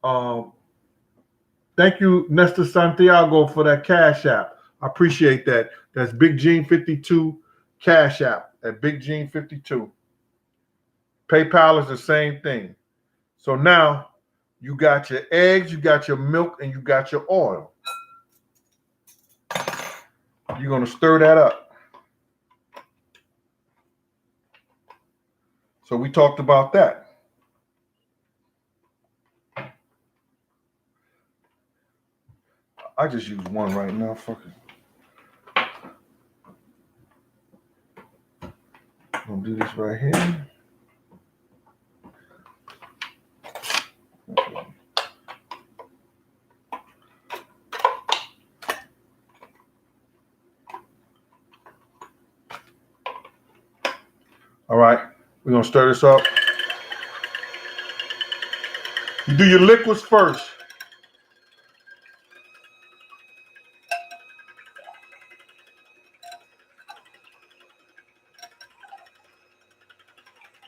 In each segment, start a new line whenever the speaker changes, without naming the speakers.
Um, Thank you, Nestor Santiago, for that Cash App. I appreciate that. That's Big Gene 52 Cash App at Big Gene 52. PayPal is the same thing. So now you got your eggs, you got your milk, and you got your oil. You're going to stir that up. So we talked about that. I just use one right now. Fuck it. I'm going to do this right here. All right. We're going to stir this up. You do your liquids first.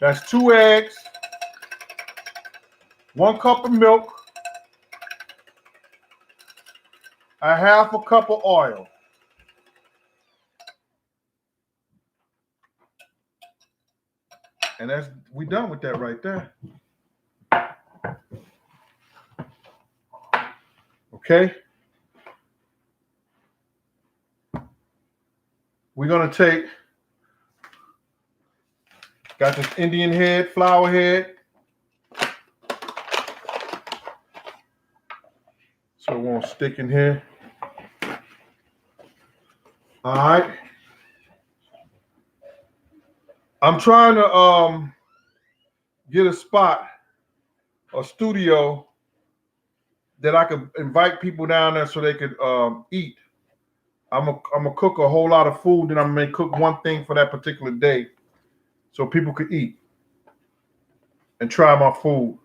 That's 2 eggs, 1 cup of milk, a half a cup of oil. And we done with that right there. Okay. We're gonna got this Indian head, flower head. So it won't stick in here. All right. I'm trying to get a spot, a studio that I could invite people down there so they could eat. I'm gonna cook a whole lot of food, and I'm gonna cook one thing for that particular day so people could eat and try my food.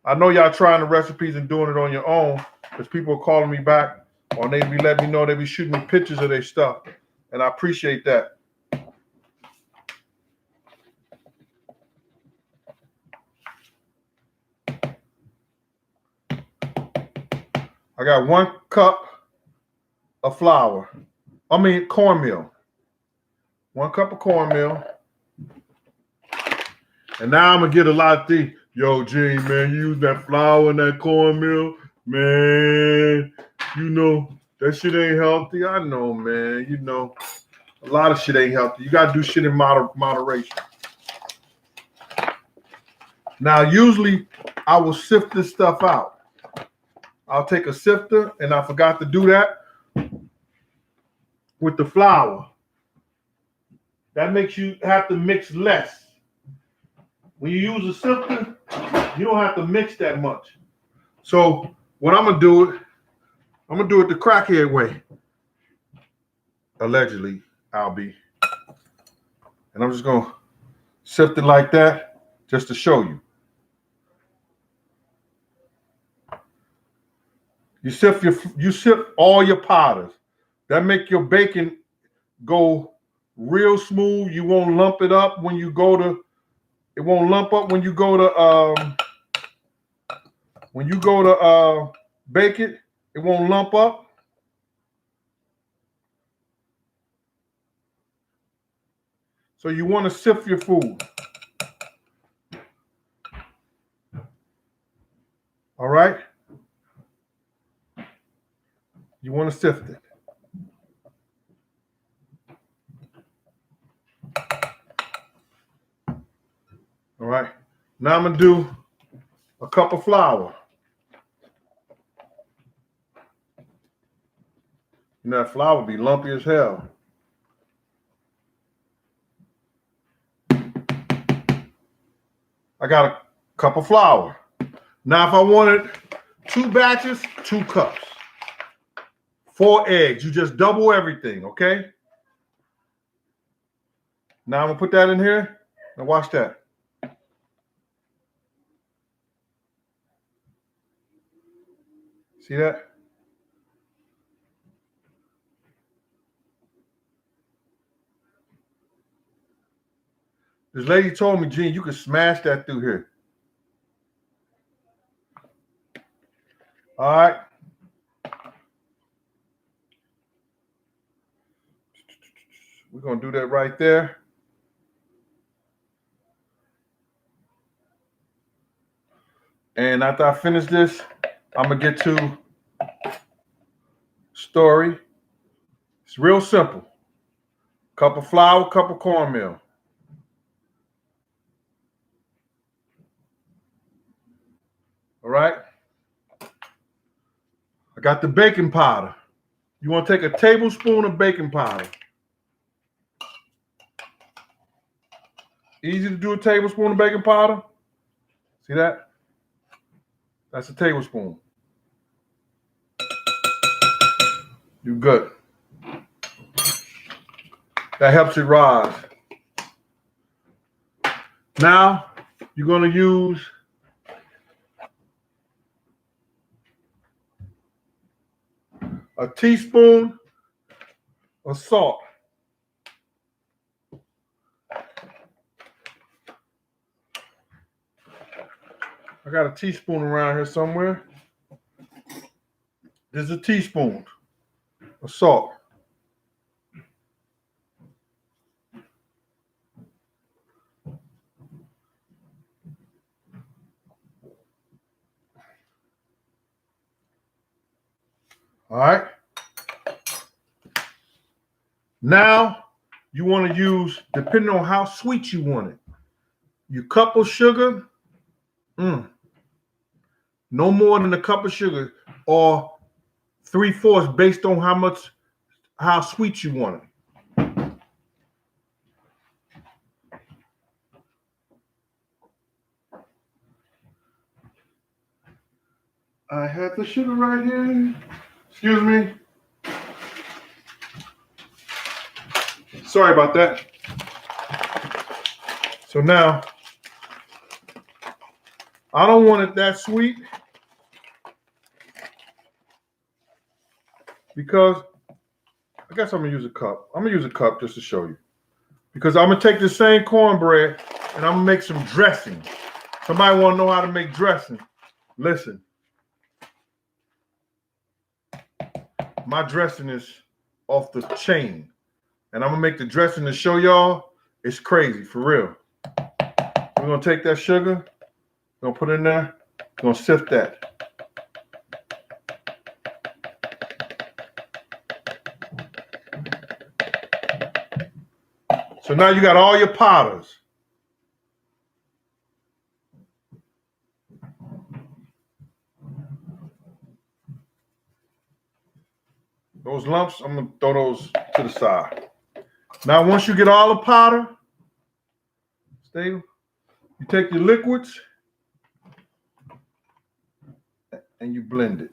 I know y'all trying the recipes and doing it on your own because people are calling me back or they be letting me know they be shooting me pictures of their stuff. And I appreciate that. I got 1 cup of flour. Cornmeal. 1 cup of cornmeal. And now I'm going to get a lot of things. Yo, Gene, man, you use that flour and that cornmeal. Man, you know, that shit ain't healthy. I know, man. You know, a lot of shit ain't healthy. You got to do shit in moderation. Now, usually, I will sift this stuff out. I'll take a sifter, and I forgot to do that with the flour. That makes you have to mix less. When you use a sifter, you don't have to mix that much. So what I'm gonna do it the crackhead way. Allegedly, I'll be. And I'm just gonna sift it like that just to show you. You sift all your powders. That make your bacon go real smooth. You won't lump it up when you go to. It won't lump up when you go to bake it. It won't lump up. So you want to sift your food. All right? You want to sift it. All right. Now I'm going to do a cup of flour. You know, that flour be lumpy as hell. I got a cup of flour. Now, if I wanted 2 batches, 2 cups. 4 eggs. You just double everything, okay? Now I'm going to put that in here. Now watch that. See that? This lady told me, Gene, you can smash that through here. All right. We're going to do that right there. And after I finish this, I'm going to get to story. It's real simple. Cup of flour, cup of cornmeal. All right. I got the baking powder. You want to take a tablespoon of baking powder. Easy to do, a tablespoon of baking powder. See that? That's a tablespoon. You good. That helps it rise. Now, you're going to use a teaspoon of salt. I got a teaspoon around here somewhere. There's a teaspoon of salt. All right. Now you want to use, depending on how sweet you want it, your cup of sugar, no more than a cup of sugar, or 3/4 based on how sweet you want it. I have the sugar right here. Excuse me. Sorry about that. So now, I don't want it that sweet because I guess I'm going to use a cup. I'm going to use a cup just to show you. Because I'm going to take the same cornbread and I'm going to make some dressing. Somebody want to know how to make dressing? Listen. My dressing is off the chain. And I'm going to make the dressing to show y'all. It's crazy, for real. We're going to take that sugar. We're going to put it in there. We're going to sift that. So now you got all your powders. Those lumps, I'm going to throw those to the side. Now, once you get all the powder, you take your liquids and you blend it.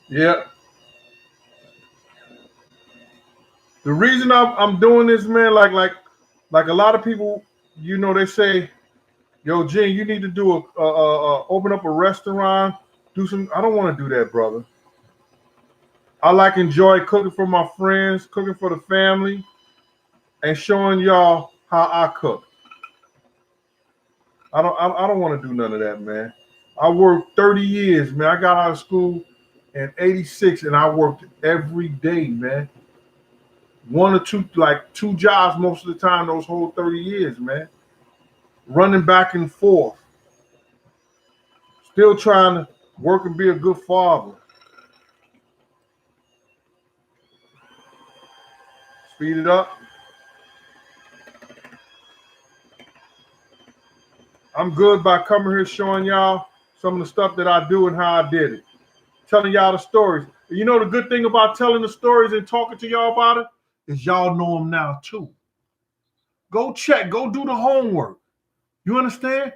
Yeah. The reason I'm doing this, man, like a lot of people, you know, they say, "Yo, Gene, you need to do open up a restaurant, do some." I don't want to do that, brother. I enjoy cooking for my friends, cooking for the family, and showing y'all how I cook. I don't want to do none of that, man. I worked 30 years, man. I got out of school in '86, and I worked every day, man. One or two jobs most of the time those whole 30 years, man. Running back and forth. Still trying to work and be a good father. Speed it up. I'm good by coming here showing y'all some of the stuff that I do and how I did it. Telling y'all the stories. And you know the good thing about telling the stories and talking to y'all about it is y'all know them now too. Go check. Go do the homework. You understand?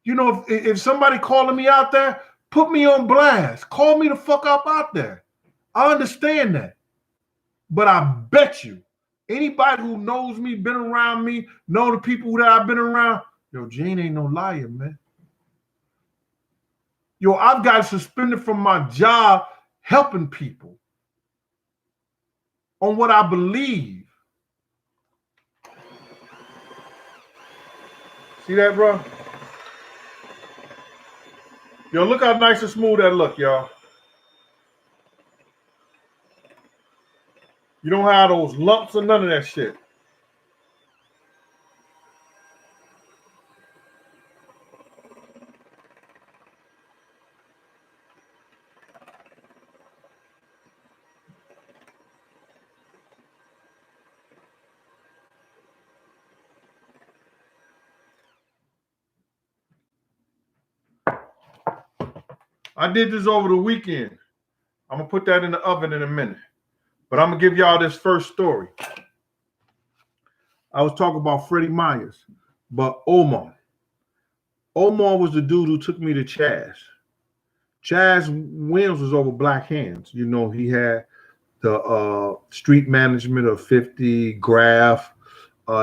You know, if somebody calling me out there, put me on blast. Call me the fuck up out there. I understand that. But I bet you, anybody who knows me, been around me, know the people that I've been around, yo, Gene ain't no liar, man. Yo, I've got suspended from my job helping people on what I believe. See that, bro? Yo, look how nice and smooth that look, y'all. You don't have those lumps or none of that shit. I did this over the weekend. I'm going to put that in the oven in a minute. But I'm going to give y'all this first story. I was talking about Freddie Myers, but Omar. Omar was the dude who took me to Chaz. Chaz Williams was over Black Hands. You know, he had the street management of 50, Graph.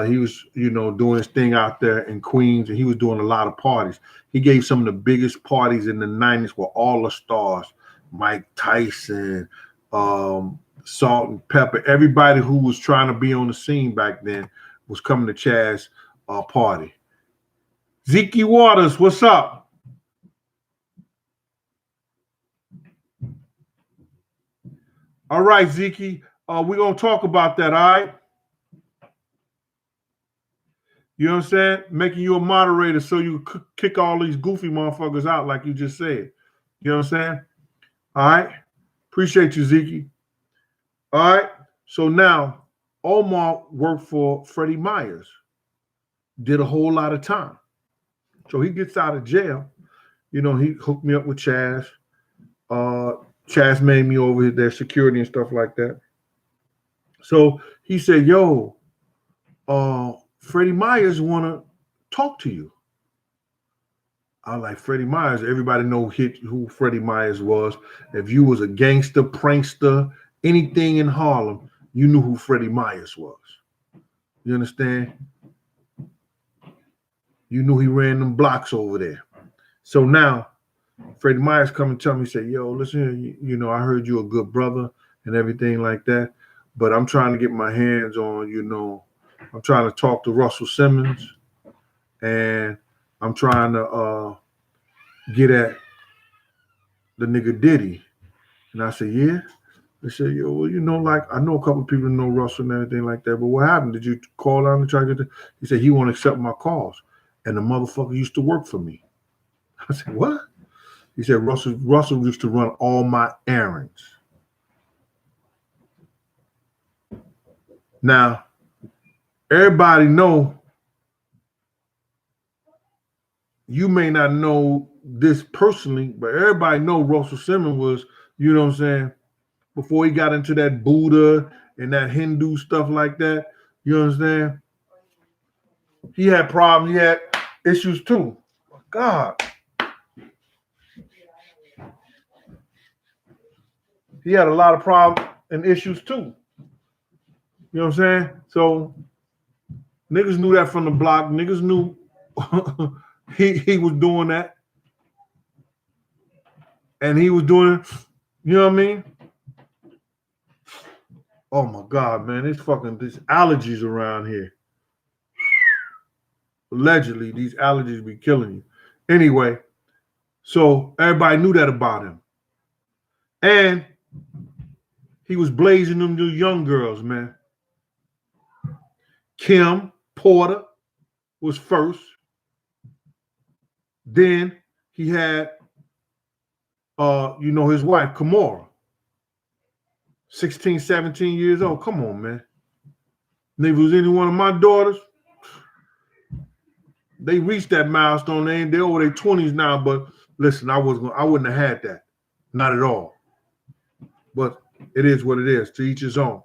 He was, doing his thing out there in Queens, and he was doing a lot of parties. He gave some of the biggest parties in the 90s with all the stars, Mike Tyson, Salt and Pepper. Everybody who was trying to be on the scene back then was coming to Chaz's party. Zeke Waters, what's up? All right, Zeke, we're going to talk about that, all right? You know what I'm saying? Making you a moderator so you kick all these goofy motherfuckers out like you just said. You know what I'm saying? All right? Appreciate you, Zeke. All right? So now, Omar worked for Freddie Myers. Did a whole lot of time. So he gets out of jail. You know, he hooked me up with Chaz. Chaz made me over their security and stuff like that. So he said, yo, Freddie Myers want to talk to you. I was like, Freddie Myers, everybody know who Freddie Myers was. If you was a gangster, prankster, anything in Harlem, you knew who Freddie Myers was. You understand? You knew he ran them blocks over there. So now, Freddie Myers come and tell me, say, yo, listen, I heard you a good brother and everything like that, but I'm trying to get my hands on, I'm trying to talk to Russel Simmons, and I'm trying to get at the nigga Diddy. And I said, yeah. They said, yo, well, I know a couple of people know Russell and everything like that, but what happened? Did you call out and try to get He said, he won't accept my calls. And the motherfucker used to work for me. I said, what? He said, Russell used to run all my errands. Now, everybody know, you may not know this personally, but everybody know Russell Simmons was, you know what I'm saying, before he got into that Buddha and that Hindu stuff like that, you understand? He had problems. He had issues too. God. He had a lot of problems and issues too. You know what I'm saying? So niggas knew that from the block. Niggas knew he was doing that. And he was doing it, you know what I mean? Oh my God, man. These allergies around here. Allegedly, these allergies be killing you. Anyway, so everybody knew that about him. And he was blazing them new young girls, man. Kim Porter was first. Then he had, his wife, Kimora. 16, 17 years old. Come on, man. And if it was any one of my daughters, they reached that milestone. They're over their 20s now, but listen, I wouldn't have had that. Not at all. But it is what it is, to each his own.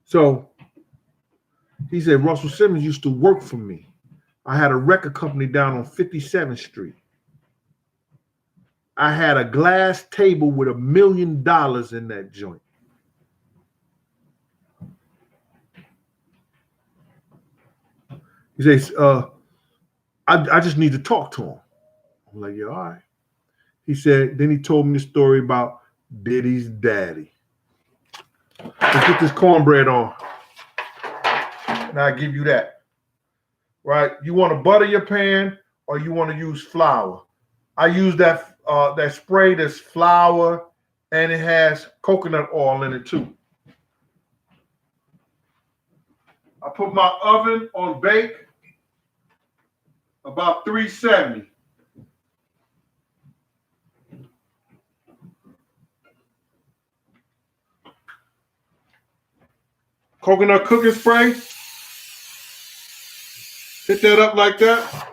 So he said, Russell Simmons used to work for me. I had a record company down on 57th Street. I had a glass table with $1 million in that joint. He says, I just need to talk to him. I'm like, yeah, all right. He said, then he told me the story about Diddy's daddy. Let's get this cornbread on. And I give you that. Right? You want to butter your pan or you want to use flour? I use that spray that's flour and it has coconut oil in it too. I put my oven on bake about 370. Coconut cooking spray. Hit that up like that.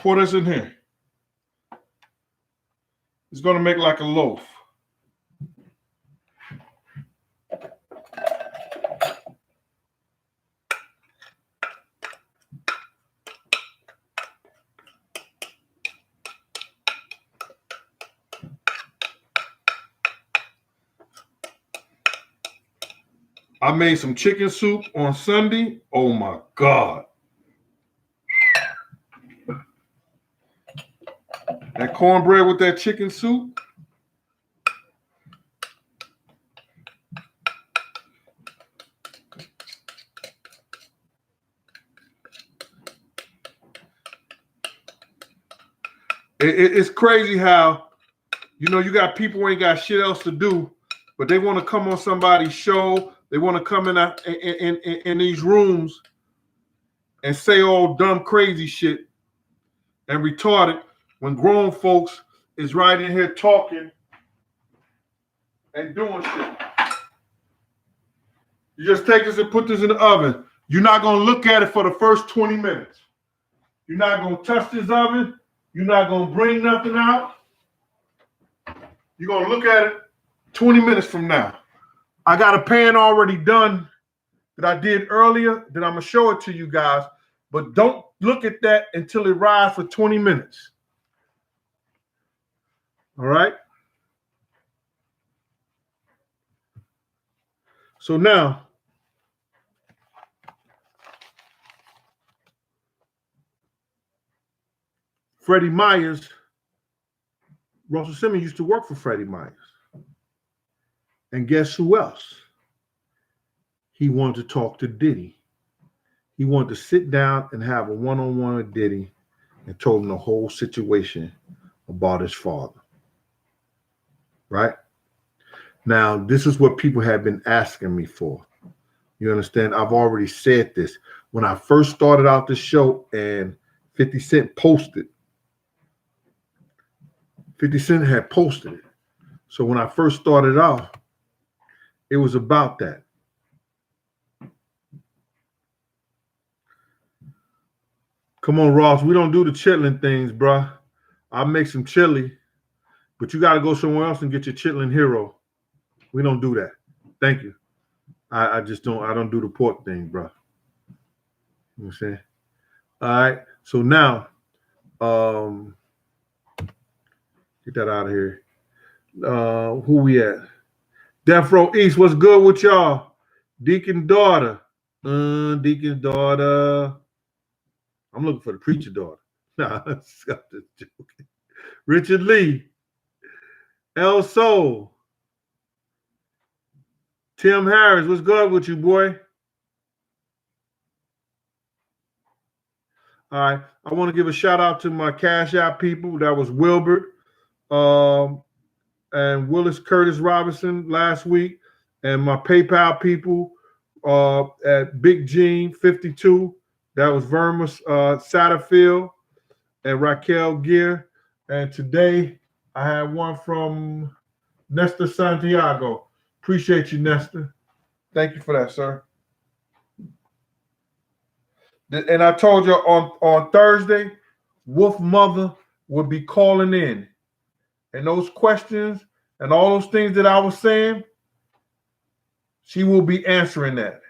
Pour this in here. It's going to make like a loaf. I made some chicken soup on Sunday. Oh my God. That cornbread with that chicken soup. It's crazy how, you got people who ain't got shit else to do, but they want to come on somebody's show. They want to come in these rooms and say all dumb, crazy shit and retarded when grown folks is right in here talking and doing shit. You just take this and put this in the oven. You're not going to look at it for the first 20 minutes. You're not going to touch this oven. You're not going to bring nothing out. You're going to look at it 20 minutes from now. I got a pan already done that I did earlier that I'm going to show it to you guys. But don't look at that until it rides for 20 minutes. All right? So now, Freddie Myers, Russell Simmons used to work for Freddie Myers. And guess who else? He wanted to talk to Diddy. He wanted to sit down and have a one-on-one with Diddy and told him the whole situation about his father. Right? Now, this is what people have been asking me for. You understand? I've already said this. When I first started out the show and 50 Cent posted, 50 Cent had posted it. So when I first started off, it was about that. Come on, Ross. We don't do the chitlin things, bruh. I'll make some chili, but you got to go somewhere else and get your chitlin hero. We don't do that. Thank you. I just don't. I don't do the pork thing, bruh. You know what I'm saying? All right. So now, get that out of here. Who we at? Death Row East. What's good with y'all? Deacon daughter. Deacon's daughter. I'm looking for the preacher daughter. Nah, I'm just joking. Richard Lee. El Soul. Tim Harris. What's good with you, boy? All right. I want to give a shout out to my Cash App people. That was Wilbert and Willis Curtis Robinson last week. And my PayPal people at Big Gene 52. That was Verma Satterfield and Raquel Gear. And today I had one from Nestor Santiago. Appreciate you, Nestor. Thank you for that, sir. And I told you on Thursday, Wolf Mother would be calling in. And those questions and all those things that I was saying, she will be answering that.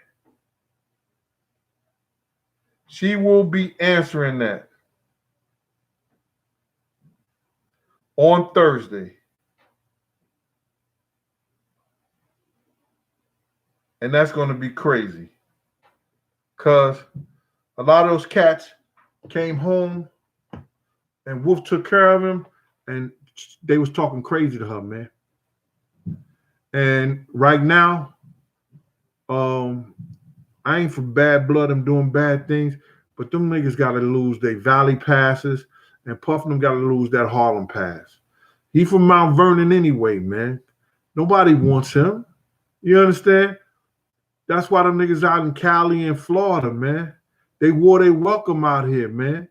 She will be answering that. on Thursday. And that's going to be crazy. Because a lot of those cats came home and Wolf took care of him and they was talking crazy to her, man. And right now, I ain't for bad blood. I'm doing bad things, but them niggas got to lose their Valley passes, and Puff them got to lose that Harlem pass. He from Mount Vernon anyway, man. Nobody wants him. You understand? That's why them niggas out in Cali and Florida, man. They wore their welcome out here, man.